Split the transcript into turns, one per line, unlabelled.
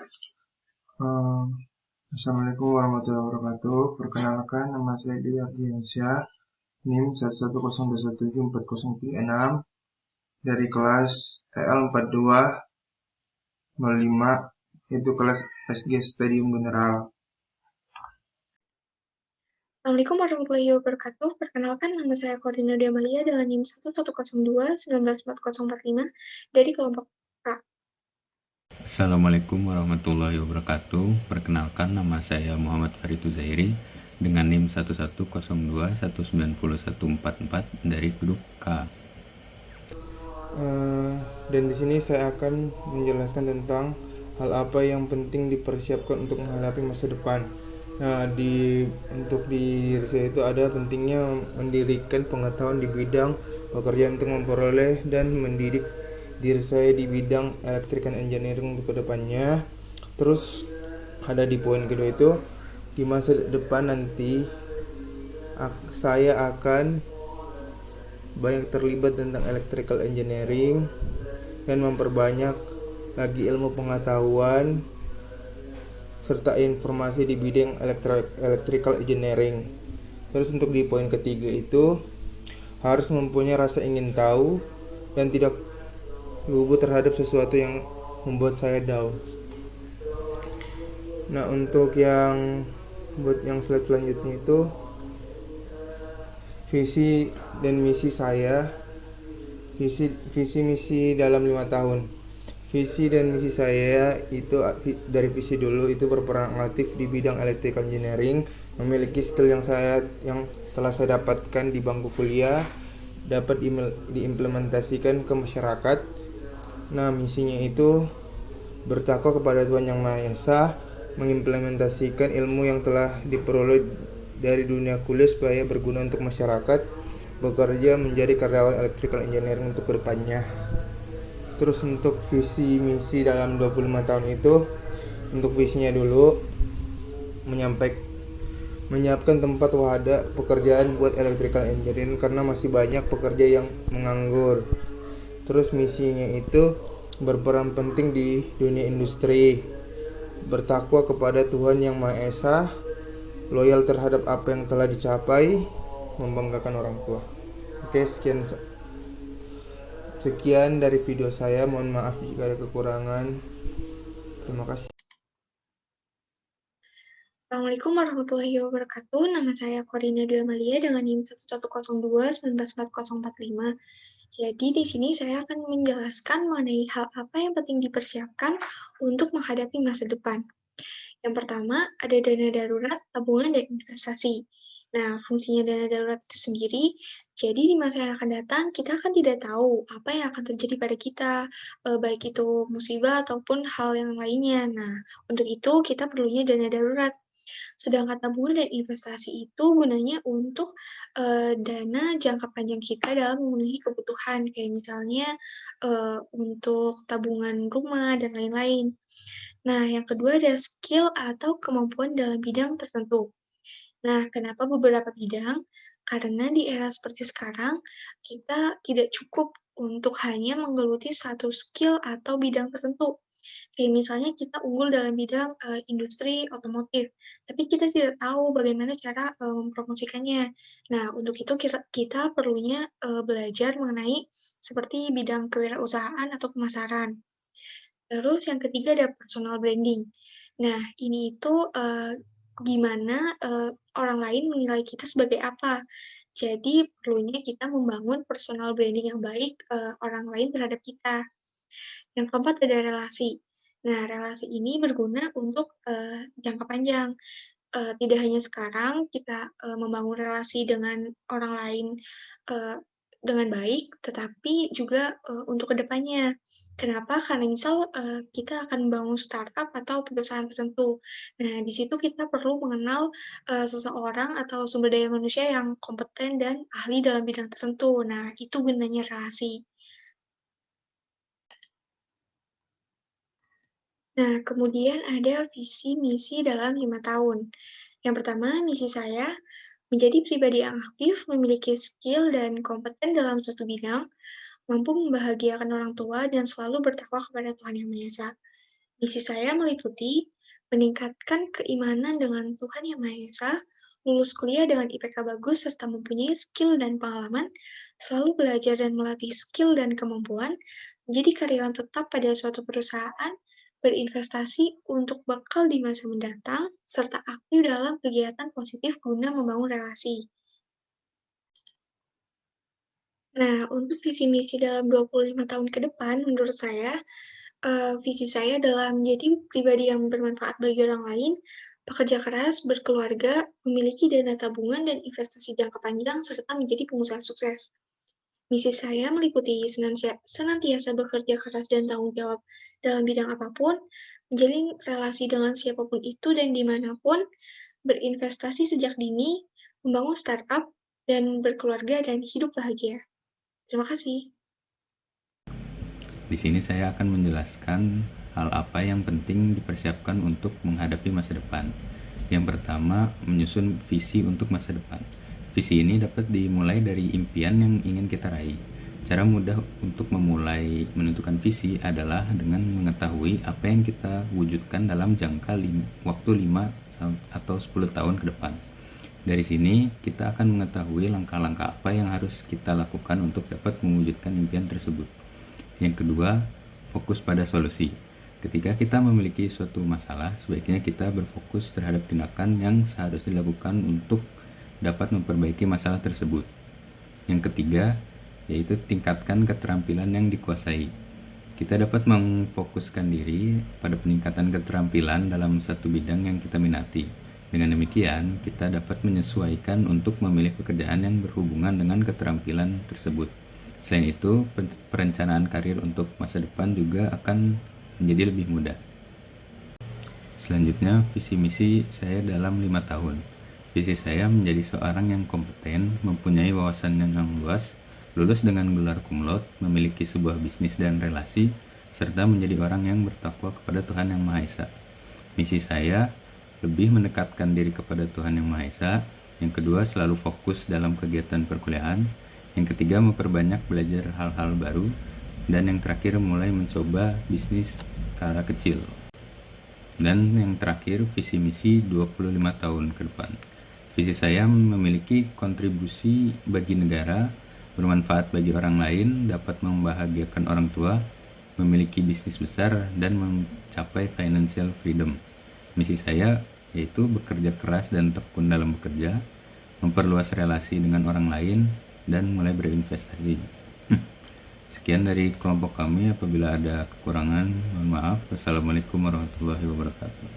Eee, Assalamualaikum warahmatullahi wabarakatuh. Perkenalkan, nama saya Dwi Ardiansyah, NIM 11021740336 dari kelas TL4205, yaitu kelas SG Stadium General.
Assalamualaikum warahmatullahi wabarakatuh. Perkenalkan, nama saya Corina Diamalia dengan NIM 110219405 dari kelompok K.
Assalamualaikum warahmatullahi wabarakatuh. Perkenalkan, nama saya Muhammad Farid Zairi dengan NIM 110219144 dari grup K.
Dan di sini saya akan menjelaskan tentang hal apa yang penting dipersiapkan untuk menghadapi masa depan. Nah, untuk diri saya itu ada pentingnya mendirikan pengetahuan di bidang pekerjaan untuk memperoleh dan mendidik diri saya di bidang electrical engineering untuk kedepannya. Terus ada di poin kedua itu, di masa depan nanti saya akan banyak terlibat tentang electrical engineering dan memperbanyak lagi ilmu pengetahuan serta informasi di bidang electrical engineering. Terus untuk di poin ketiga itu harus mempunyai rasa ingin tahu dan tidak lugu terhadap sesuatu yang membuat saya down. Nah, untuk buat yang slide selanjutnya itu visi dan misi saya, visi misi dalam 5 tahun. Visi dan misi saya itu dari visi dulu itu berperan aktif di bidang electrical engineering, memiliki skill yang telah saya dapatkan di bangku kuliah dapat diimplementasikan ke masyarakat. Nah, misinya itu bertakwa kepada Tuhan Yang Maha Esa, mengimplementasikan ilmu yang telah diperoleh dari dunia kuliah supaya berguna untuk masyarakat, bekerja menjadi karyawan electrical engineering untuk kedepannya. Terus untuk visi misi dalam 25 tahun itu, untuk visinya dulu menyiapkan tempat wadah pekerjaan buat electrical engineering karena masih banyak pekerja yang menganggur. Terus misinya itu berperan penting di dunia industri, bertakwa kepada Tuhan Yang Maha Esa, loyal terhadap apa yang telah dicapai, membanggakan orang tua. Oke, sekian dari video saya. Mohon maaf jika ada kekurangan. Terima kasih.
Assalamualaikum warahmatullahi wabarakatuh. Nama saya Corina Diamalia dengan NIM 110219405. Jadi di sini saya akan menjelaskan mengenai hal apa yang penting dipersiapkan untuk menghadapi masa depan. Yang pertama, ada dana darurat, tabungan, dan investasi. Nah, fungsinya dana darurat itu sendiri, jadi di masa yang akan datang, kita akan tidak tahu apa yang akan terjadi pada kita, baik itu musibah ataupun hal yang lainnya. Nah, untuk itu kita perlunya dana darurat. Sedangkan tabungan dan investasi itu gunanya untuk dana jangka panjang kita dalam memenuhi kebutuhan, kayak misalnya untuk tabungan rumah dan lain-lain. Nah, yang kedua ada skill atau kemampuan dalam bidang tertentu. Nah, kenapa beberapa bidang? Karena di era seperti sekarang, kita tidak cukup untuk hanya menggeluti satu skill atau bidang tertentu. Kayak misalnya kita unggul dalam bidang industri otomotif, tapi kita tidak tahu bagaimana cara mempromosikannya. Nah, untuk itu kita perlunya belajar mengenai seperti bidang kewirausahaan atau pemasaran. Terus yang ketiga ada personal branding. Nah, ini itu gimana orang lain menilai kita sebagai apa. Jadi perlunya kita membangun personal branding yang baik orang lain terhadap kita. Yang keempat ada relasi. Nah, relasi ini berguna untuk jangka panjang. Tidak hanya sekarang kita membangun relasi dengan orang lain uh, dengan baik, tetapi juga untuk kedepannya. Kenapa? Karena misal kita akan membangun startup atau perusahaan tertentu. Nah, di situ kita perlu mengenal seseorang atau sumber daya manusia yang kompeten dan ahli dalam bidang tertentu. Nah, itu gunanya relasi. Nah, kemudian ada visi misi dalam 5 tahun. Yang pertama, misi saya menjadi pribadi yang aktif, memiliki skill dan kompeten dalam suatu bidang, mampu membahagiakan orang tua, dan selalu bertakwa kepada Tuhan Yang Maha Esa. Misi saya meliputi meningkatkan keimanan dengan Tuhan Yang Maha Esa, lulus kuliah dengan IPK bagus, serta mempunyai skill dan pengalaman, selalu belajar dan melatih skill dan kemampuan, menjadi karyawan tetap pada suatu perusahaan, berinvestasi untuk bekal di masa mendatang, serta aktif dalam kegiatan positif guna membangun relasi. Nah, untuk visi misi dalam 25 tahun ke depan, menurut saya, visi saya adalah menjadi pribadi yang bermanfaat bagi orang lain, bekerja keras, berkeluarga, memiliki dana tabungan dan investasi jangka panjang, serta menjadi pengusaha sukses. Misi saya meliputi senantiasa bekerja keras dan tanggung jawab dalam bidang apapun, menjalin relasi dengan siapapun itu dan dimanapun, berinvestasi sejak dini, membangun startup, dan berkeluarga dan hidup bahagia. Terima kasih.
Di sini saya akan menjelaskan hal apa yang penting dipersiapkan untuk menghadapi masa depan. Yang pertama, menyusun visi untuk masa depan. Visi ini dapat dimulai dari impian yang ingin kita raih. Cara mudah untuk memulai menentukan visi adalah dengan mengetahui apa yang kita wujudkan dalam jangka waktu 5 atau 10 tahun ke depan. Dari sini, kita akan mengetahui langkah-langkah apa yang harus kita lakukan untuk dapat mewujudkan impian tersebut. Yang kedua, fokus pada solusi. Ketika kita memiliki suatu masalah, sebaiknya kita berfokus terhadap tindakan yang seharusnya dilakukan untuk dapat memperbaiki masalah tersebut. Yang ketiga, yaitu tingkatkan keterampilan yang dikuasai. Kita dapat memfokuskan diri pada peningkatan keterampilan dalam satu bidang yang kita minati. Dengan demikian, kita dapat menyesuaikan untuk memilih pekerjaan yang berhubungan dengan keterampilan tersebut. Selain itu, perencanaan karir untuk masa depan juga akan menjadi lebih mudah. Selanjutnya, visi misi saya dalam 5 tahun. Visi saya menjadi seorang yang kompeten, mempunyai wawasan yang luas, lulus dengan gelar cum laude, memiliki sebuah bisnis dan relasi, serta menjadi orang yang bertakwa kepada Tuhan Yang Maha Esa. Misi saya lebih mendekatkan diri kepada Tuhan Yang Maha Esa. Yang kedua, selalu fokus dalam kegiatan perkuliahan. Yang ketiga, memperbanyak belajar hal-hal baru. Dan yang terakhir, mulai mencoba bisnis skala kecil. Dan yang terakhir, visi misi 25 tahun ke depan. Visi saya memiliki kontribusi bagi negara, bermanfaat bagi orang lain, dapat membahagiakan orang tua, memiliki bisnis besar, dan mencapai financial freedom. Misi saya yaitu bekerja keras dan tekun dalam bekerja, memperluas relasi dengan orang lain, dan mulai berinvestasi. Sekian dari kelompok kami. Apabila ada kekurangan, mohon maaf. Wassalamualaikum warahmatullahi wabarakatuh.